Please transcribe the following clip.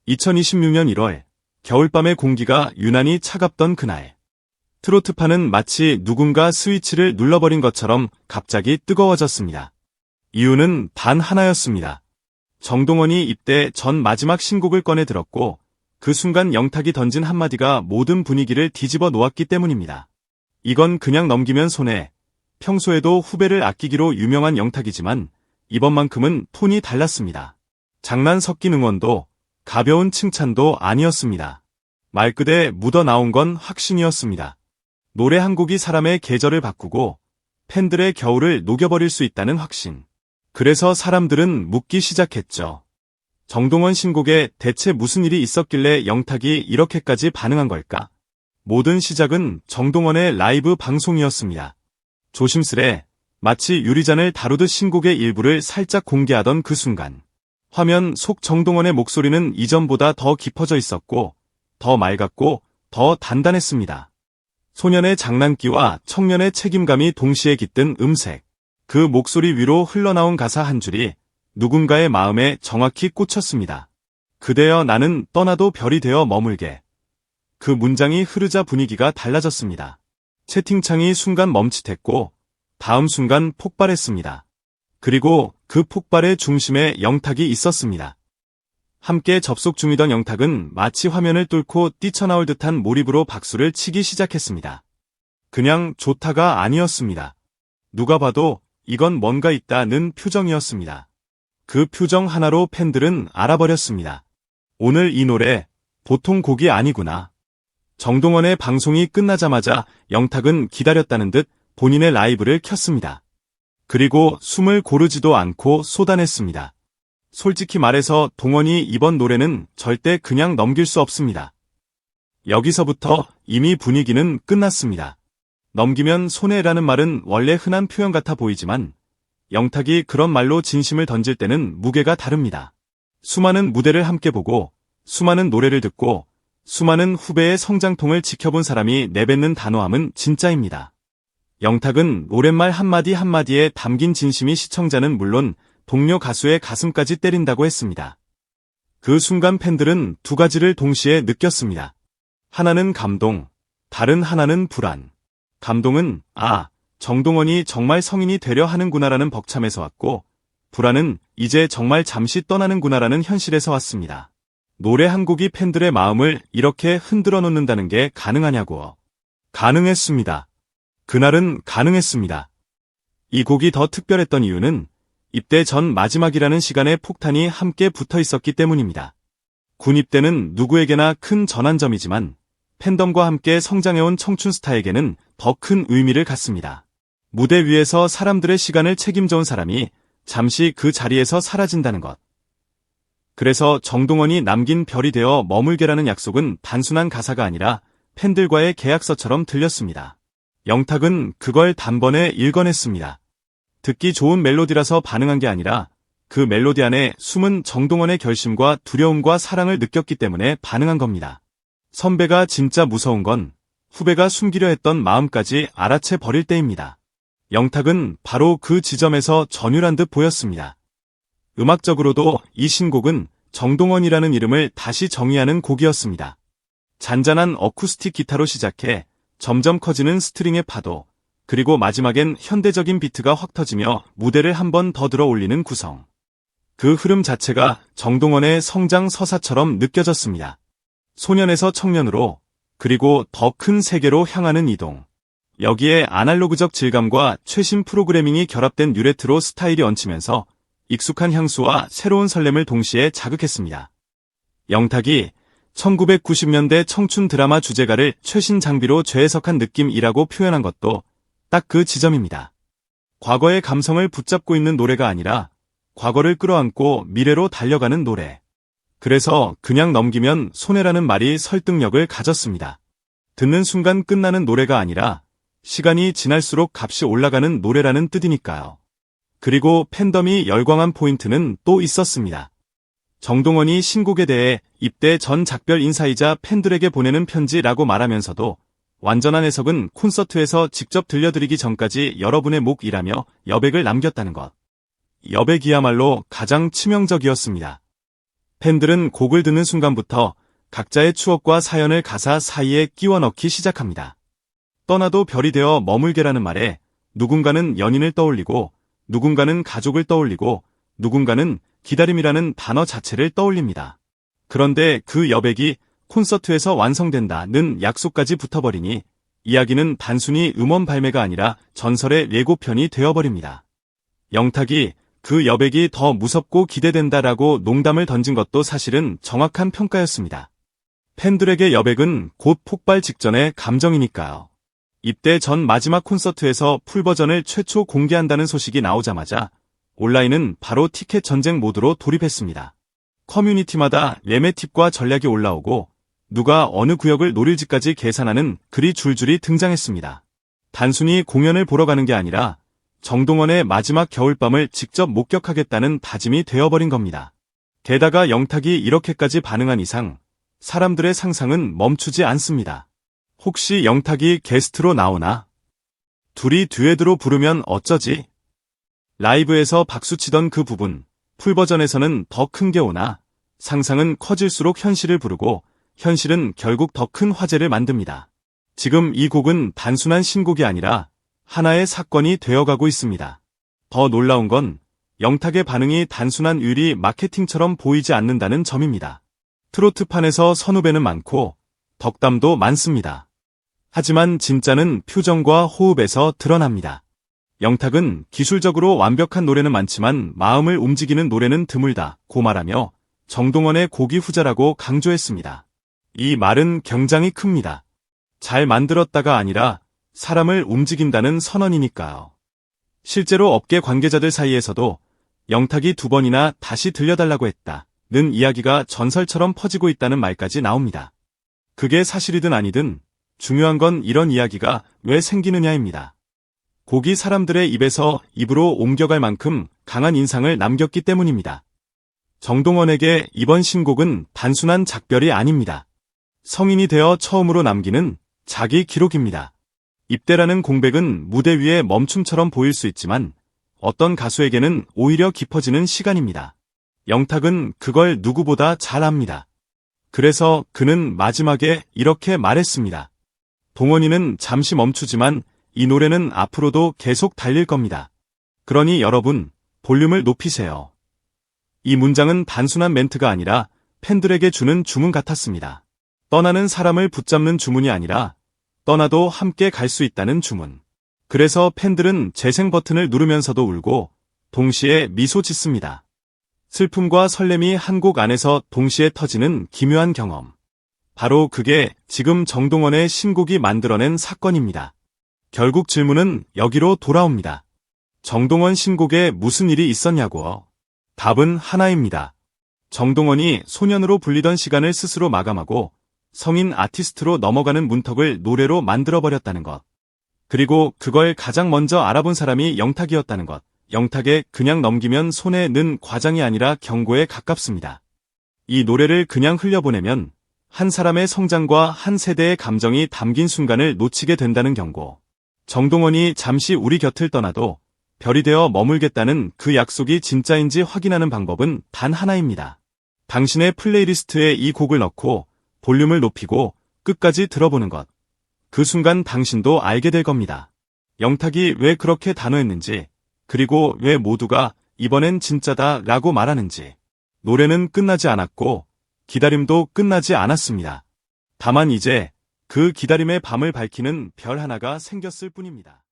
2026년 1월, 겨울밤의 공기가 유난히 차갑던 그날. 트로트판은 마치 누군가 스위치를 눌러버린 것처럼 갑자기 뜨거워졌습니다. 이유는 단 하나였습니다. 정동원이 입대 전 마지막 신곡을 꺼내 들었고, 그 순간 영탁이 던진 한마디가 모든 분위기를 뒤집어 놓았기 때문입니다. 이건 그냥 넘기면 손해. 평소에도 후배를 아끼기로 유명한 영탁이지만 이번만큼은 톤이 달랐습니다. 장난 섞인 응원도 가벼운 칭찬도 아니었습니다. 말끝에 묻어나온 건 확신이었습니다. 노래 한 곡이 사람의 계절을 바꾸고 팬들의 겨울을 녹여버릴 수 있다는 확신. 그래서 사람들은 묻기 시작했죠. 정동원 신곡에 대체 무슨 일이 있었길래 영탁이 이렇게까지 반응한 걸까? 모든 시작은 정동원의 라이브 방송이었습니다. 조심스레 마치 유리잔을 다루듯 신곡의 일부를 살짝 공개하던 그 순간. 화면 속 정동원의 목소리는 이전보다 더 깊어져 있었고 더 맑았고 더 단단했습니다. 소년의 장난기와 청년의 책임감이 동시에 깃든 음색. 그 목소리 위로 흘러나온 가사 한 줄이 누군가의 마음에 정확히 꽂혔습니다. 그대여 나는 떠나도 별이 되어 머물게. 그 문장이 흐르자 분위기가 달라졌습니다. 채팅창이 순간 멈칫했고 다음 순간 폭발했습니다. 그리고 그 폭발의 중심에 영탁이 있었습니다. 함께 접속 중이던 영탁은 마치 화면을 뚫고 뛰쳐나올 듯한 몰입으로 박수를 치기 시작했습니다. 그냥 좋다가 아니었습니다. 누가 봐도 이건 뭔가 있다는 표정이었습니다. 그 표정 하나로 팬들은 알아버렸습니다. 오늘 이 노래 보통 곡이 아니구나. 정동원의 방송이 끝나자마자 영탁은 기다렸다는 듯 본인의 라이브를 켰습니다. 그리고 숨을 고르지도 않고 쏟아냈습니다. 솔직히 말해서 동원이 이번 노래는 절대 그냥 넘길 수 없습니다. 여기서부터 이미 분위기는 끝났습니다. 넘기면 손해라는 말은 원래 흔한 표현 같아 보이지만 영탁이 그런 말로 진심을 던질 때는 무게가 다릅니다. 수많은 무대를 함께 보고 수많은 노래를 듣고 수많은 후배의 성장통을 지켜본 사람이 내뱉는 단호함은 진짜입니다. 영탁은 노랫말 한마디 한마디에 담긴 진심이 시청자는 물론 동료 가수의 가슴까지 때린다고 했습니다. 그 순간 팬들은 두 가지를 동시에 느꼈습니다. 하나는 감동, 다른 하나는 불안. 감동은 정동원이 정말 성인이 되려 하는구나라는 벅참에서 왔고, 불안은 이제 정말 잠시 떠나는구나라는 현실에서 왔습니다. 노래 한 곡이 팬들의 마음을 이렇게 흔들어 놓는다는 게 가능하냐고. 가능했습니다. 그날은 가능했습니다. 이 곡이 더 특별했던 이유는 입대 전 마지막이라는 시간에 폭탄이 함께 붙어 있었기 때문입니다. 군 입대는 누구에게나 큰 전환점이지만 팬덤과 함께 성장해온 청춘 스타에게는 더 큰 의미를 갖습니다. 무대 위에서 사람들의 시간을 책임져온 사람이 잠시 그 자리에서 사라진다는 것. 그래서 정동원이 남긴 별이 되어 머물게라는 약속은 단순한 가사가 아니라 팬들과의 계약서처럼 들렸습니다. 영탁은 그걸 단번에 읽어냈습니다. 듣기 좋은 멜로디라서 반응한 게 아니라 그 멜로디 안에 숨은 정동원의 결심과 두려움과 사랑을 느꼈기 때문에 반응한 겁니다. 선배가 진짜 무서운 건 후배가 숨기려 했던 마음까지 알아채 버릴 때입니다. 영탁은 바로 그 지점에서 전율한 듯 보였습니다. 음악적으로도 이 신곡은 정동원이라는 이름을 다시 정의하는 곡이었습니다. 잔잔한 어쿠스틱 기타로 시작해 점점 커지는 스트링의 파도, 그리고 마지막엔 현대적인 비트가 확 터지며 무대를 한 번 더 들어 올리는 구성. 그 흐름 자체가 정동원의 성장 서사처럼 느껴졌습니다. 소년에서 청년으로, 그리고 더 큰 세계로 향하는 이동. 여기에 아날로그적 질감과 최신 프로그래밍이 결합된 뉴레트로 스타일이 얹히면서 익숙한 향수와 새로운 설렘을 동시에 자극했습니다. 영탁이 1990년대 청춘 드라마 주제가를 최신 장비로 재해석한 느낌이라고 표현한 것도 딱 그 지점입니다. 과거의 감성을 붙잡고 있는 노래가 아니라 과거를 끌어안고 미래로 달려가는 노래. 그래서 그냥 넘기면 손해라는 말이 설득력을 가졌습니다. 듣는 순간 끝나는 노래가 아니라 시간이 지날수록 값이 올라가는 노래라는 뜻이니까요. 그리고 팬덤이 열광한 포인트는 또 있었습니다. 정동원이 신곡에 대해 입대 전 작별 인사이자 팬들에게 보내는 편지라고 말하면서도 완전한 해석은 콘서트에서 직접 들려드리기 전까지 여러분의 목이라며 여백을 남겼다는 것. 여백이야말로 가장 치명적이었습니다. 팬들은 곡을 듣는 순간부터 각자의 추억과 사연을 가사 사이에 끼워 넣기 시작합니다. 떠나도 별이 되어 머물게라는 말에 누군가는 연인을 떠올리고 누군가는 가족을 떠올리고 누군가는 기다림이라는 단어 자체를 떠올립니다. 그런데 그 여백이 콘서트에서 완성된다는 약속까지 붙어버리니 이야기는 단순히 음원 발매가 아니라 전설의 예고편이 되어버립니다. 영탁이 그 여백이 더 무섭고 기대된다라고 농담을 던진 것도 사실은 정확한 평가였습니다. 팬들에게 여백은 곧 폭발 직전의 감정이니까요. 입대 전 마지막 콘서트에서 풀버전을 최초 공개한다는 소식이 나오자마자 온라인은 바로 티켓 전쟁 모드로 돌입했습니다. 커뮤니티마다 예매 팁과 전략이 올라오고 누가 어느 구역을 노릴지까지 계산하는 글이 줄줄이 등장했습니다. 단순히 공연을 보러 가는 게 아니라 정동원의 마지막 겨울밤을 직접 목격하겠다는 다짐이 되어버린 겁니다. 게다가 영탁이 이렇게까지 반응한 이상 사람들의 상상은 멈추지 않습니다. 혹시 영탁이 게스트로 나오나? 둘이 듀엣으로 부르면 어쩌지? 라이브에서 박수치던 그 부분, 풀버전에서는 더 큰 게 오나? 상상은 커질수록 현실을 부르고 현실은 결국 더 큰 화제를 만듭니다. 지금 이 곡은 단순한 신곡이 아니라 하나의 사건이 되어가고 있습니다. 더 놀라운 건 영탁의 반응이 단순한 의리 마케팅처럼 보이지 않는다는 점입니다. 트로트판에서 선후배는 많고 덕담도 많습니다. 하지만 진짜는 표정과 호흡에서 드러납니다. 영탁은 기술적으로 완벽한 노래는 많지만 마음을 움직이는 노래는 드물다고 말하며 정동원의 곡이 후자라고 강조했습니다. 이 말은 굉장히 큽니다. 잘 만들었다가 아니라 사람을 움직인다는 선언이니까요. 실제로 업계 관계자들 사이에서도 영탁이 2번이나 다시 들려달라고 했다는 이야기가 전설처럼 퍼지고 있다는 말까지 나옵니다. 그게 사실이든 아니든 중요한 건 이런 이야기가 왜 생기느냐입니다. 곡이 사람들의 입에서 입으로 옮겨갈 만큼 강한 인상을 남겼기 때문입니다. 정동원에게 이번 신곡은 단순한 작별이 아닙니다. 성인이 되어 처음으로 남기는 자기 기록입니다. 입대라는 공백은 무대 위의 멈춤처럼 보일 수 있지만 어떤 가수에게는 오히려 깊어지는 시간입니다. 영탁은 그걸 누구보다 잘 압니다. 그래서 그는 마지막에 이렇게 말했습니다. 동원이는 잠시 멈추지만 이 노래는 앞으로도 계속 달릴 겁니다. 그러니 여러분, 볼륨을 높이세요. 이 문장은 단순한 멘트가 아니라 팬들에게 주는 주문 같았습니다. 떠나는 사람을 붙잡는 주문이 아니라 떠나도 함께 갈 수 있다는 주문. 그래서 팬들은 재생 버튼을 누르면서도 울고 동시에 미소 짓습니다. 슬픔과 설렘이 한 곡 안에서 동시에 터지는 기묘한 경험. 바로 그게 지금 정동원의 신곡이 만들어낸 사건입니다. 결국 질문은 여기로 돌아옵니다. 정동원 신곡에 무슨 일이 있었냐고요? 답은 하나입니다. 정동원이 소년으로 불리던 시간을 스스로 마감하고 성인 아티스트로 넘어가는 문턱을 노래로 만들어버렸다는 것. 그리고 그걸 가장 먼저 알아본 사람이 영탁이었다는 것. 영탁에 그냥 넘기면 손에 는 과장이 아니라 경고에 가깝습니다. 이 노래를 그냥 흘려보내면 한 사람의 성장과 한 세대의 감정이 담긴 순간을 놓치게 된다는 경고. 정동원이 잠시 우리 곁을 떠나도 별이 되어 머물겠다는 그 약속이 진짜인지 확인하는 방법은 단 하나입니다. 당신의 플레이리스트에 이 곡을 넣고 볼륨을 높이고 끝까지 들어보는 것. 그 순간 당신도 알게 될 겁니다. 영탁이 왜 그렇게 단호했는지, 그리고 왜 모두가 이번엔 진짜다 라고 말하는지. 노래는 끝나지 않았고 기다림도 끝나지 않았습니다. 다만 이제 그 기다림의 밤을 밝히는 별 하나가 생겼을 뿐입니다.